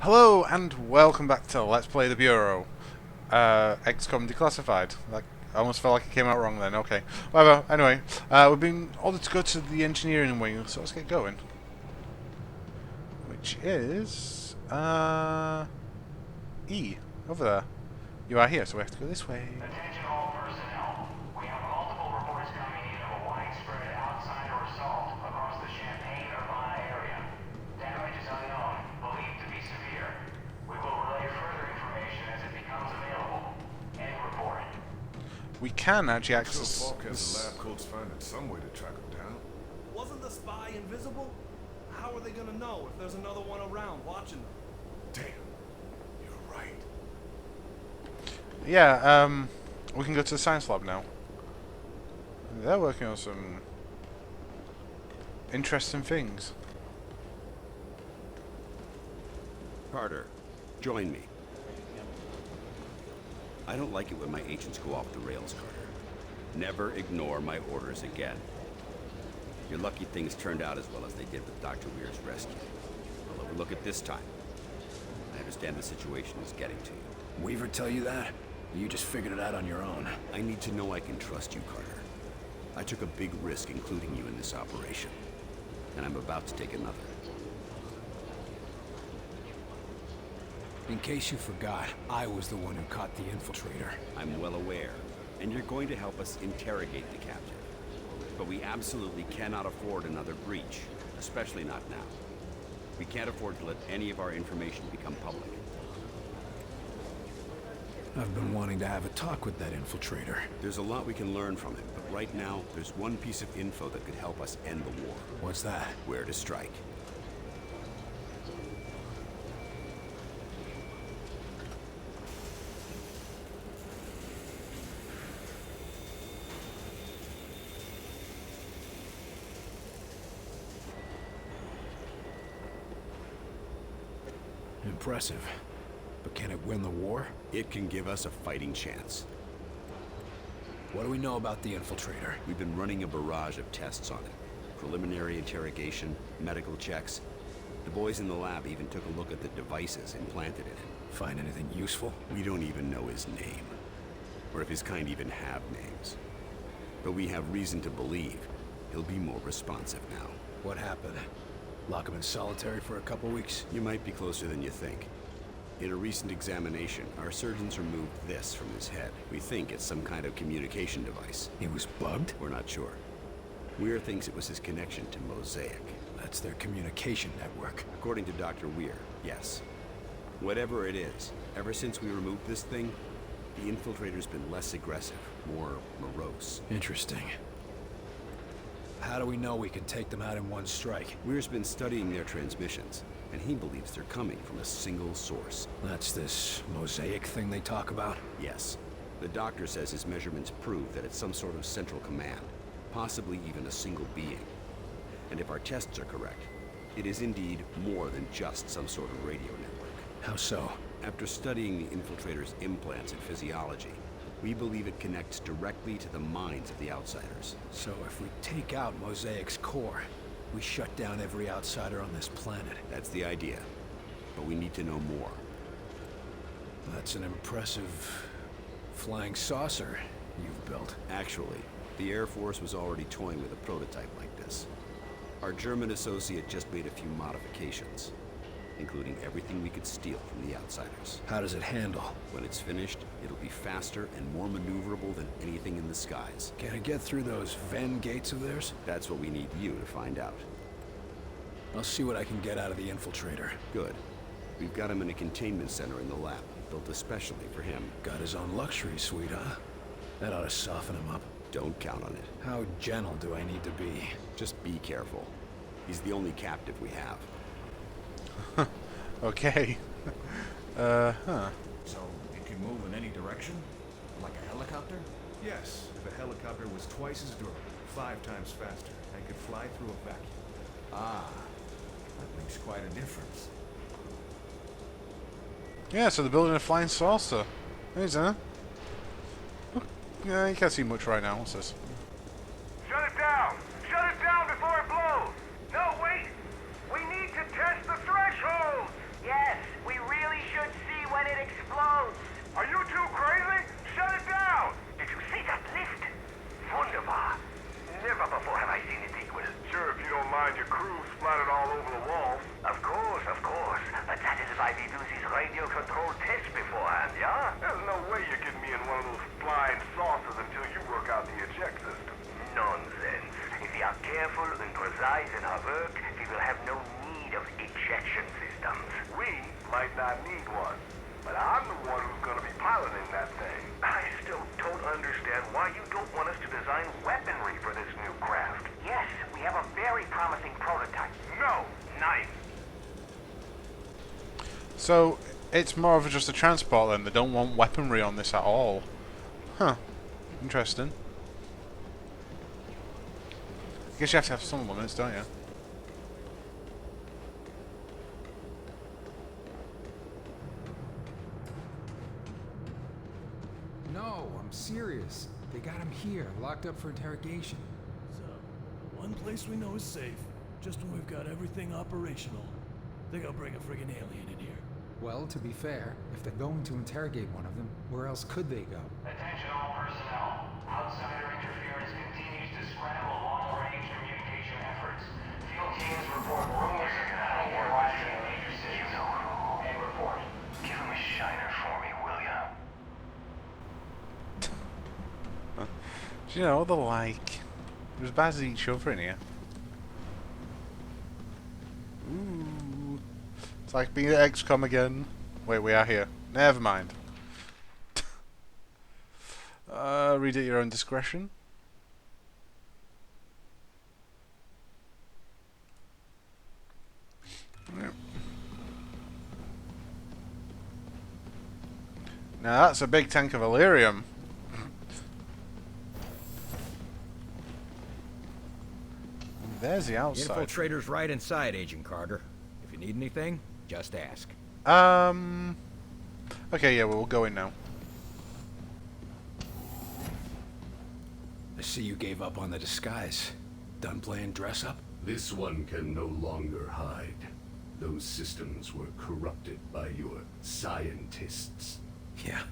Hello and welcome back to Let's Play the Bureau. Xcom Declassified. Like, I almost felt like it came out wrong then. Okay, whatever. Anyway, we've been ordered to go to the engineering wing, so let's get going. Which is E over there. You are here, so we have to go this way. Attention all personnel. We have multiple reports coming in of a widespread outsider assault across the Champaign-Urbana area. Damage is unknown, believed to be severe. We will relay further information as it becomes available. End report. We can actually access So Falk has this. the lab coats finding some way to track him down. Wasn't the spy invisible? How are they gonna know if there's another one around watching them? Damn, you're right. Yeah, we can go to the science lab now. They're working on some interesting things. Carter, join me. I don't like it when my agents go off the rails, Carter. Never ignore my orders again. You're lucky things turned out as well as they did with Dr. Weir's rescue. I'll overlook it this time. I understand the situation is getting to you. Weaver tell you that? You just figured it out on your own. I need to know I can trust you, Carter. I took a big risk including you in this operation, and I'm about to take another. In case you forgot, I was the one who caught the infiltrator. I'm well aware, and you're going to help us interrogate the captive. But we absolutely cannot afford another breach, especially not now. We can't afford to let any of our information become public. I've been wanting to have a talk with that infiltrator. There's a lot we can learn from him, but right now, there's one piece of info that could help us end the war. What's that? Where to strike. Impressive. But can it win the war? It can give us a fighting chance. What do we know about the infiltrator? We've been running a barrage of tests on it. Preliminary interrogation, medical checks. The boys in the lab even took a look at the devices implanted in it. Find anything useful? We don't even know his name, or if his kind even have names. But we have reason to believe he'll be more responsive now. What happened? Lock him in solitary for a couple weeks? You might be closer than you think. In a recent examination, our surgeons removed this from his head. We think it's some kind of communication device. He was bugged? We're not sure. Weir thinks it was his connection to Mosaic. That's their communication network. According to Dr. Weir, yes. Whatever it is, ever since we removed this thing, the infiltrator's been less aggressive, more morose. Interesting. How do we know we can take them out in one strike? Weir's been studying their transmissions, and he believes they're coming from a single source. That's this mosaic thing they talk about? Yes. The doctor says his measurements prove that it's some sort of central command, possibly even a single being. And if our tests are correct, it is indeed more than just some sort of radio network. How so? After studying the infiltrator's implants and physiology, we believe it connects directly to the minds of the outsiders. So if we take out Mosaic's core, we shut down every outsider on this planet. That's the idea. But we need to know more. That's an impressive flying saucer you've built. Actually, the Air Force was already toying with a prototype like this. Our German associate just made a few modifications, including everything we could steal from the outsiders. How does it handle? When it's finished, it'll be faster and more maneuverable than anything in the skies. Can it get through those Venn gates of theirs? That's what we need you to find out. I'll see what I can get out of the infiltrator. Good. We've got him in a containment center in the lab, built especially for him. Got his own luxury suite, huh? That ought to soften him up. Don't count on it. How gentle do I need to be? Just be careful. He's the only captive we have. Okay. Huh. So, it can move in any direction? Like a helicopter? Yes, if a helicopter was twice as durable, 5 times faster, and could fly through a vacuum. Ah, that makes quite a difference. Yeah, so they're building a flying saucer. Is that? Yeah, you can't see much right now. What's this? Shut it down! Shut it down before it blows! No, wait! We need to test the threshold! Yes, we might not need one. But I'm the one who's gonna be piloting that thing. I still don't understand why you don't want us to design weaponry for this new craft. Yes, we have a very promising prototype. No, knife. So it's more of just a transport then. They don't want weaponry on this at all. Huh. Interesting. I guess you have to have some limits, don't you? No, I'm serious. They got him here, locked up for interrogation. So, one place we know is safe, just when we've got everything operational. They're gonna bring a friggin' alien in here. Well, to be fair, if they're going to interrogate one of them, where else could they go? Attention all personnel. Outsider interference continues to scramble long-range communication efforts. Field teams report rumors of battle arising in major cities. You know who? And report. Give him a shiner for me, will ya? Do you know, they're like... They're as bad as each other in here. Ooh. It's like being at XCOM again. Wait, we are here. Never mind. Read at your own discretion. Yep. Now that's a big tank of Illyrium. There's the outside. Infiltrator's right inside, Agent Carter. If you need anything, just ask. Okay, yeah, we'll go in now. I see you gave up on the disguise. Done playing dress up? This one can no longer hide. Those systems were corrupted by your scientists. Yeah.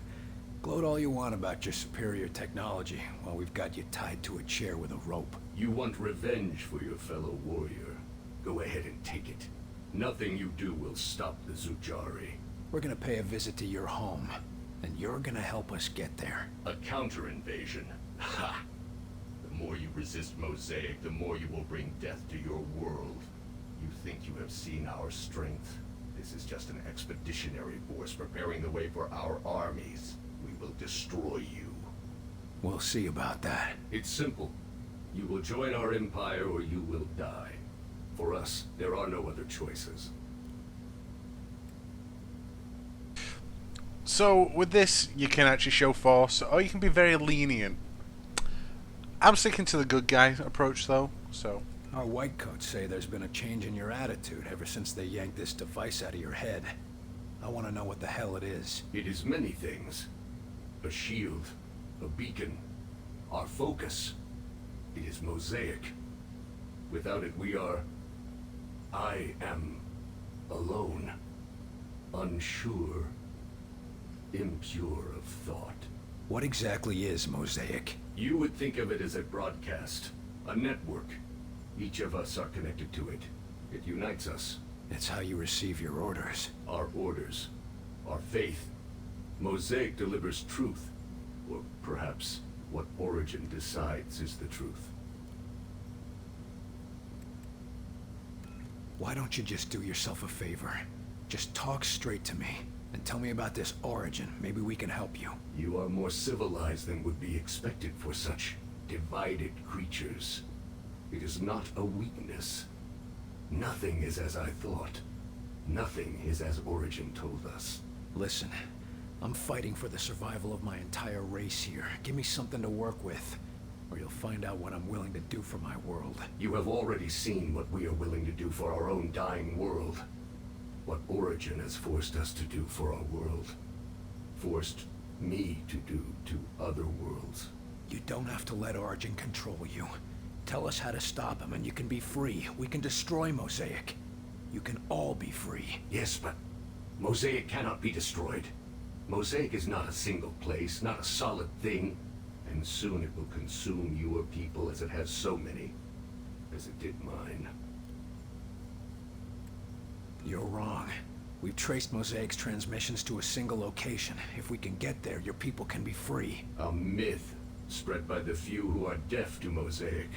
Gloat all you want about your superior technology while we've got you tied to a chair with a rope. You want revenge for your fellow warrior. Go ahead and take it. Nothing you do will stop the Zujari. We're gonna pay a visit to your home, and you're gonna help us get there. A counter-invasion. Ha! The more you resist Mosaic, the more you will bring death to your world. You think you have seen our strength? This is just an expeditionary force preparing the way for our armies. We will destroy you. We'll see about that. It's simple. You will join our empire or you will die. For us, there are no other choices. So, with this, you can actually show force, or you can be very lenient. I'm sticking to the good guy approach, though, so... Our whitecoats say there's been a change in your attitude ever since they yanked this device out of your head. I want to know what the hell it is. It is many things. A shield, a beacon, our focus. It is Mosaic. Without it, we are... I am alone, unsure, impure of thought. What exactly is Mosaic? You would think of it as a broadcast, a network. Each of us are connected to it. It unites us. It's how you receive your orders. Our orders, our faith. Mosaic delivers truth, or perhaps what Origin decides is the truth. Why don't you just do yourself a favor? Just talk straight to me, and tell me about this Origin. Maybe we can help you. You are more civilized than would be expected for such divided creatures. It is not a weakness. Nothing is as I thought. Nothing is as Origin told us. Listen, I'm fighting for the survival of my entire race here. Give me something to work with, or you'll find out what I'm willing to do for my world. You have already seen what we are willing to do for our own dying world. What Origin has forced us to do for our world. Forced me to do to other worlds. You don't have to let Origin control you. Tell us how to stop him and you can be free. We can destroy Mosaic. You can all be free. Yes, but Mosaic cannot be destroyed. Mosaic is not a single place, not a solid thing. And soon it will consume your people as it has so many. As it did mine. You're wrong. We've traced Mosaic's transmissions to a single location. If we can get there, your people can be free. A myth spread by the few who are deaf to Mosaic.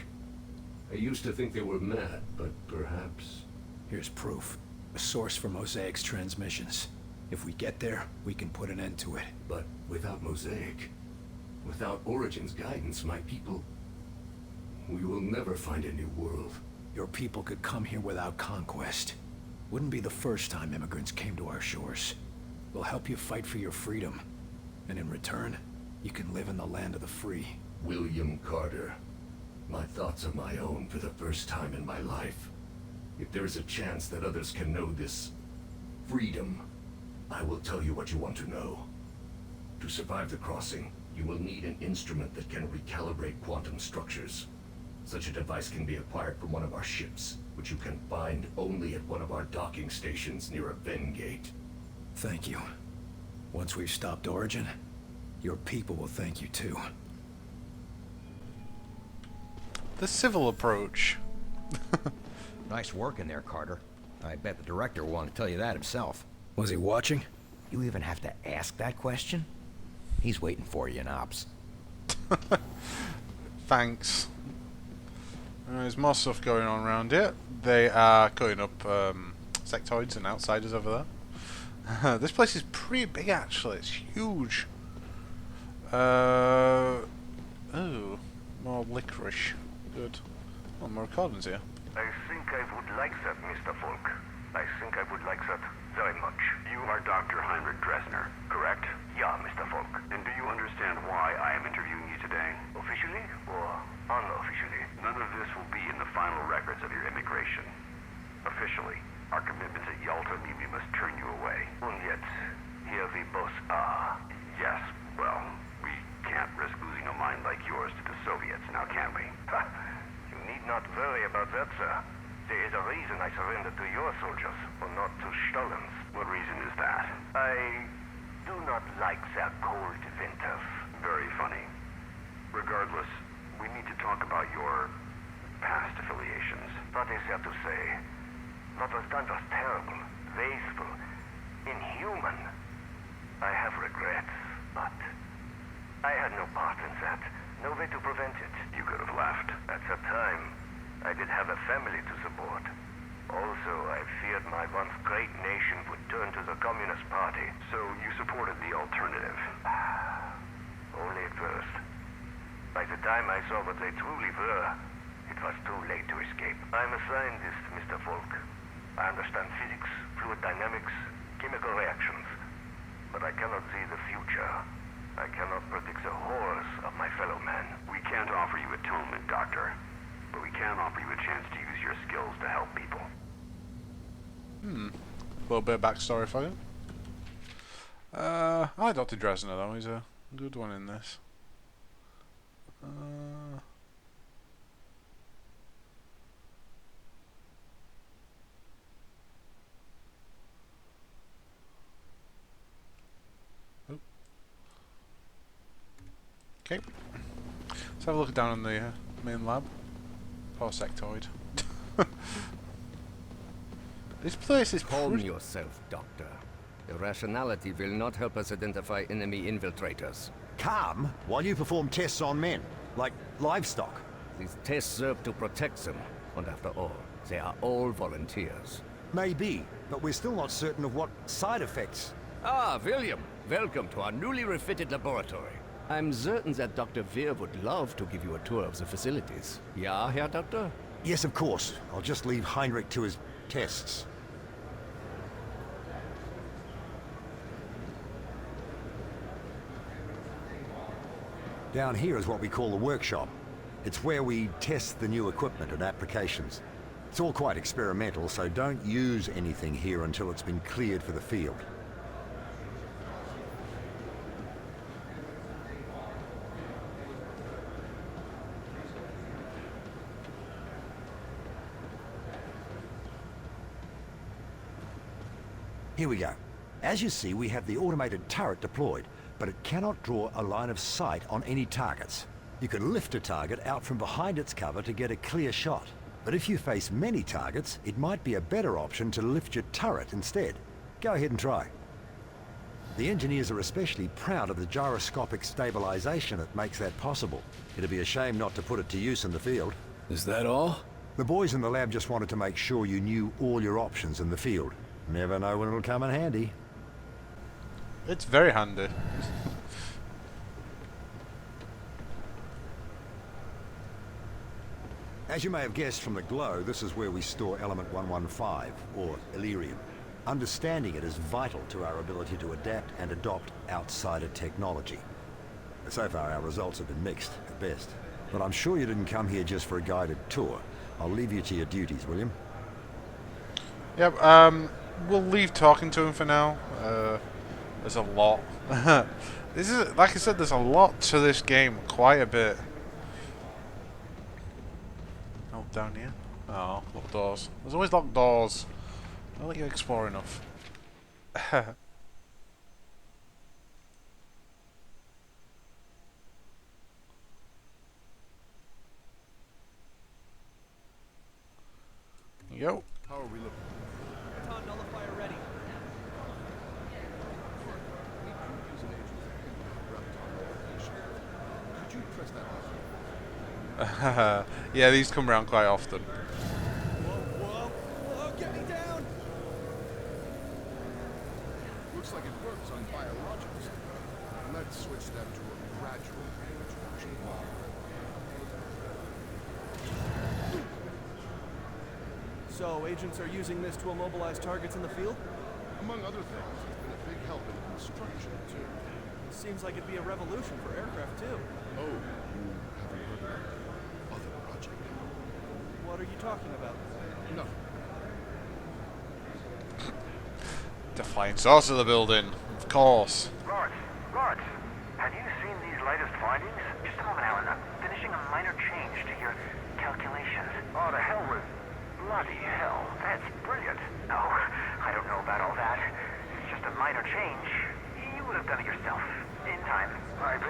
I used to think they were mad, but perhaps... Here's proof. A source for Mosaic's transmissions. If we get there, we can put an end to it. But without Mosaic, without Origin's guidance, my people... we will never find a new world. Your people could come here without conquest. Wouldn't be the first time immigrants came to our shores. We'll help you fight for your freedom. And in return, you can live in the land of the free. William Carter. My thoughts are my own for the first time in my life. If there is a chance that others can know this freedom, I will tell you what you want to know. To survive the crossing, you will need an instrument that can recalibrate quantum structures. Such a device can be acquired from one of our ships, which you can find only at one of our docking stations near a Ven gate. Thank you. Once we've stopped Origin, your people will thank you too. The civil approach. Nice work in there, Carter. I bet the director will want to tell you that himself. Was he watching? You even have to ask that question? He's waiting for you in Ops. Thanks. There's more stuff going on around here. They are cutting up sectoids and outsiders over there. This place is pretty big, actually. It's huge. Oh, more licorice. Good. Oh, more recordings here. I think I would like that, Mr. Folk. I think I would like that very much. You are Dr. Heinrich Dresner, correct? Yeah, Mr. Folk. And do you understand why I am interviewing you today? Officially or unofficially? None of this will be in the final records of your immigration. Officially, our commitments at Yalta mean we must turn you away. And yet, here we both are. Yes, well, we can't risk losing a mind like yours to the Soviets, now can we? Ha! You need not worry about that, sir. There is a reason I surrendered to your soldiers, or not to Stalin's. What reason is that? I do not like their cold winters. Very funny. Regardless, we need to talk about your past affiliations. What is there to say? What was done was terrible, wasteful, inhuman. I have regrets, but I had no part in that. No way to prevent it. You could have left. At the time, I did have a family to support. Also, I feared my once great nation would turn to the Communist Party. So you supported the alternative? Only at first. By the time I saw what they truly were, it was too late to escape. I'm a scientist, Mr. Folk. I understand physics, fluid dynamics, chemical reactions. But I cannot see the future. I cannot predict the horrors of my fellow man. We can't offer you atonement, Doctor. But we can offer you a chance to use your skills to help people. A little bit of backstory for you. I like Dr. Dresner though, he's a good one in this. Okay. Let's have a look down in the main lab. Poor sectoid. This place is Calm pretty... yourself, Doctor. Irrationality will not help us identify enemy infiltrators. Calm while you perform tests on men, like livestock. These tests serve to protect them, and after all, they are all volunteers. Maybe, but we're still not certain of what side effects. Ah, William, welcome to our newly refitted laboratory. I'm certain that Dr. Weir would love to give you a tour of the facilities. Yeah, Herr Doctor? Yes, of course. I'll just leave Heinrich to his tests. Down here is what we call the workshop. It's where we test the new equipment and applications. It's all quite experimental, so don't use anything here until it's been cleared for the field. Here we go. As you see, we have the automated turret deployed, but it cannot draw a line of sight on any targets. You can lift a target out from behind its cover to get a clear shot. But if you face many targets, it might be a better option to lift your turret instead. Go ahead and try. The engineers are especially proud of the gyroscopic stabilization that makes that possible. It'd be a shame not to put it to use in the field. Is that all? The boys in the lab just wanted to make sure you knew all your options in the field. Never know when it'll come in handy. It's very handy. As you may have guessed from the glow, this is where we store element 115, or Illyrium. Understanding it is vital to our ability to adapt and adopt outsider technology. So far, our results have been mixed, at best. But I'm sure you didn't come here just for a guided tour. I'll leave you to your duties, William. Yep, we'll leave talking to him for now. There's a lot. This is, like I said, there's a lot to this game, quite a bit. Oh, down here. Oh, locked doors. There's always locked doors. I'll let you explore enough. Yo. How are we looking? Baton nullifier ready. We could use an agent graviton nullification. Could you press that button? Yeah, these come around quite often. Whoa, get me down! Looks like it works on biologics. Let's switch that to a gradual reintroduction. So, agents are using this to immobilize targets in the field? Among other things, it's been a big help in construction, too. Seems like it'd be a revolution for aircraft, too. Oh, you haven't heard of that other project? What are you talking about? Nothing. The flying saucer of the building, of course. Lawrence, have you seen these latest findings? Just a moment, Alan. I'm finishing a minor change to your calculations. Oh, the hell with... Bloody hell, that's brilliant. No, I don't know about all that. It's just a minor change. You would have done it yourself. In time. Maybe,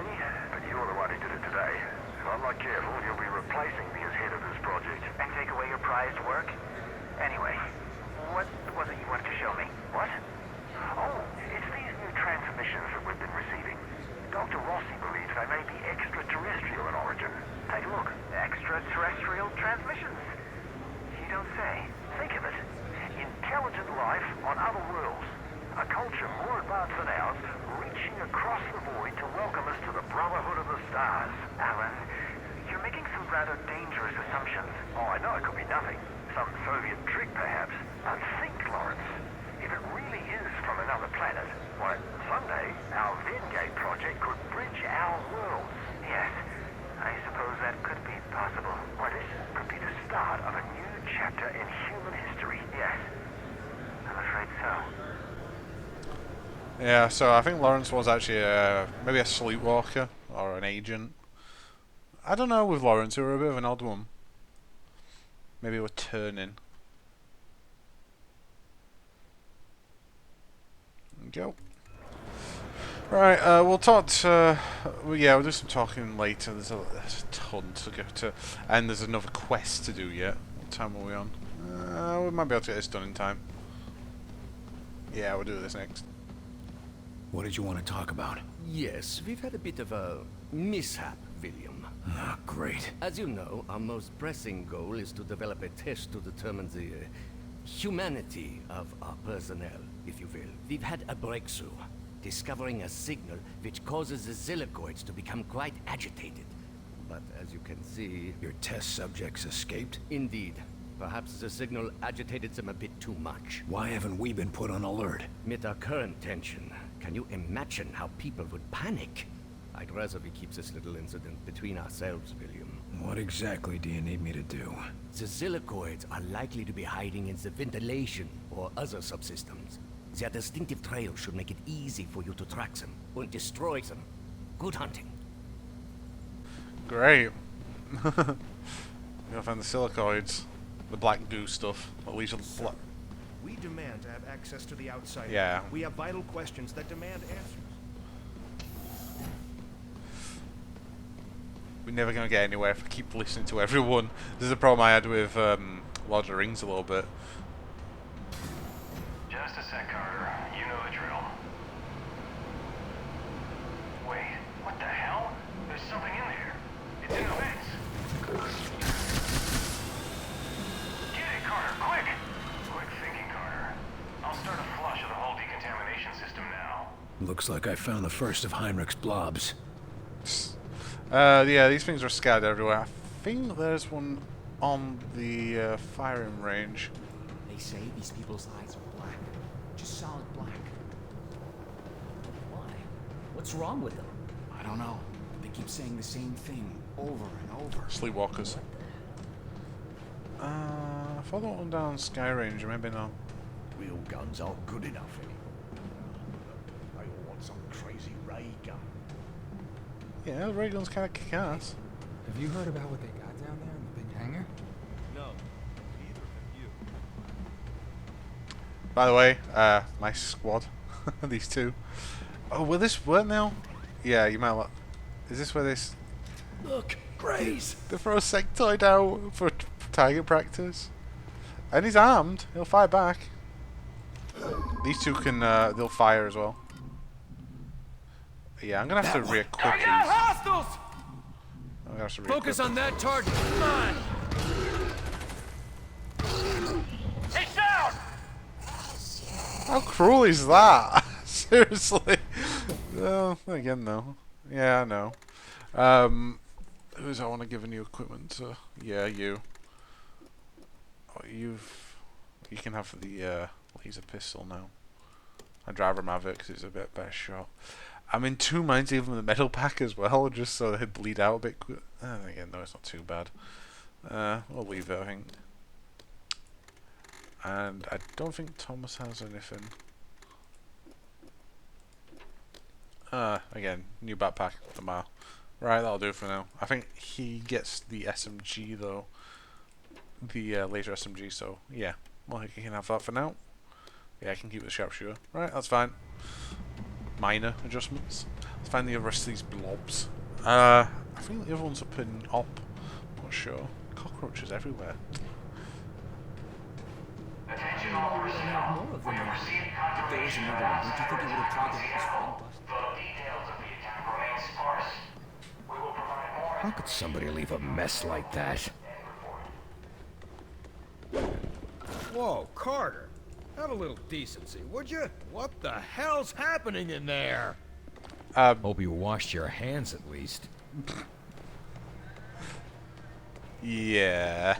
but you're the one who did it today. If I'm not careful, you'll be replacing me as head of this project. And take away your prized work? Anyway, what was it you wanted to show me? What? Oh, it's these new transmissions that we've been receiving. Dr. Rossi believes they may be extraterrestrial in origin. Take a look. Extraterrestrial transmissions? You don't say. Think of it. Intelligent life on other worlds. A culture more advanced than ours, reaching across the void to welcome us to the Brotherhood of the Stars. Alan, you're making some rather dangerous assumptions. Oh, I know it could be nothing. Some Soviet trick, perhaps. But think, Lawrence. If it really is from another planet, why, someday our Vengate project could bridge our worlds. Yes, I suppose that could be possible. Why, this could be the start of a new chapter in human history. Yes, I'm afraid so. Yeah, so I think Lawrence was actually maybe a sleepwalker or an agent. I don't know with Lawrence, he was a bit of an odd one. Maybe we're turning. Go. Right, we'll talk to... yeah, we'll do some talking later. There's a ton to go to. And there's another quest to do yet. What time are we on? We might be able to get this done in time. Yeah, we'll do this next. What did you want to talk about? Yes, we've had a bit of a mishap, William. Ah, great. As you know, our most pressing goal is to develop a test to determine the humanity of our personnel, if you will. We've had a breakthrough, discovering a signal which causes the Zilicoids to become quite agitated. But as you can see... Your test subjects escaped? Indeed. Perhaps the signal agitated them a bit too much. Why haven't we been put on alert? With our current tension, can you imagine how people would panic? I'd rather we keep this little incident between ourselves, William. What exactly do you need me to do? The Zilicoids are likely to be hiding in the ventilation or other subsystems. Their distinctive trail should make it easy for you to track them and destroy them. Good hunting. Great. We're gonna find the silicoids. The black goo stuff. At least we demand to have access to the outside. Yeah. We have vital questions that demand answers. We're never gonna get anywhere if we keep listening to everyone. This is a problem I had with Lord of the Rings a little bit. Just a sec, Carter. You know the drill. Wait, what the hell? There's something in there. It's in the vents. Get it, Carter, quick! Quick thinking, Carter. I'll start a flush of the whole decontamination system now. Looks like I found the first of Heinrich's blobs. Yeah, these things are scattered everywhere. I think there's one on the firing range. They say these people's eyes are black. Just solid black. Why? What's wrong with them? I don't know. They keep saying the same thing over and over. Sleepwalkers. Follow on down Sky Ranger, maybe not. Real guns aren't good enough anymore. They all want some crazy ray gun. Yeah, the ray gun's kind of kick-ass. Have you heard about what they got down there in the big hangar? No. Neither have you. By the way, my squad, these two. Oh, will this work now? Yeah, you might look. Is this where this... Look, Grace! They throw a sectoid out for target practice. And he's armed. He'll fire back. These two can, they'll fire as well. Yeah, I'm gonna have to re-equip these. Hostiles! I'm gonna have to re-equip Focus on that target. Come on. He's down! How cruel is that? Seriously. Well, again though. Yeah, I know. Who's I want to give a new equipment to? Yeah, you. Oh, you can have the laser pistol now. I'd rather have it because it's a bit better shot. I'm in two minds even the metal pack as well, just so they bleed out a bit quick. Again, no, it's not too bad. We'll leave it, I think. And I don't think Thomas has anything. Again, new backpack, Lamar. Right, that'll do for now. I think he gets the SMG though. The laser SMG, so yeah. Well, he can have that for now. Yeah, I can keep the sharpshooter. Right, that's fine. Minor adjustments. Let's find the rest of these blobs. I think the other one's up in op. Not sure. Cockroaches everywhere. Attention all personnel. We have received confirmation of an asteroid vehicle. The details of the attack remain sparse. We will provide more. How could somebody leave a mess like that? Whoa, Carter. Have a little decency, would you? What the hell's happening in there? Hope you washed your hands at least. Yeah.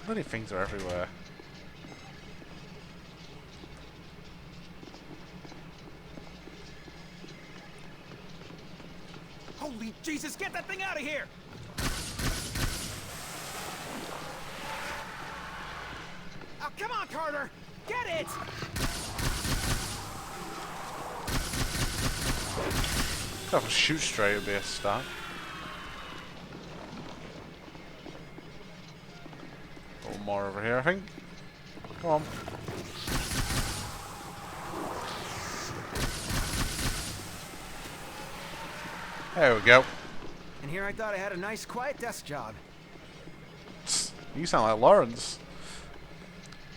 Bloody things are everywhere. Holy Jesus, get that thing out of here! Oh, come on, Carter! Get it! If I could shoot straight, it'd be a start. A little more over here, I think. Come on. There we go. And here I thought I had a nice, quiet desk job. You sound like Lawrence.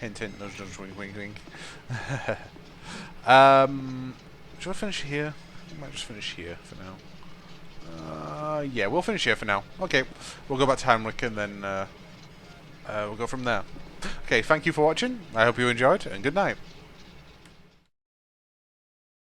Hint, hint, nudge, nudge, wink, wink, wink. Should I finish here? I might just finish here for now. Yeah, we'll finish here for now. Okay, we'll go back to Heinrich and then we'll go from there. Okay, thank you for watching. I hope you enjoyed, and good night.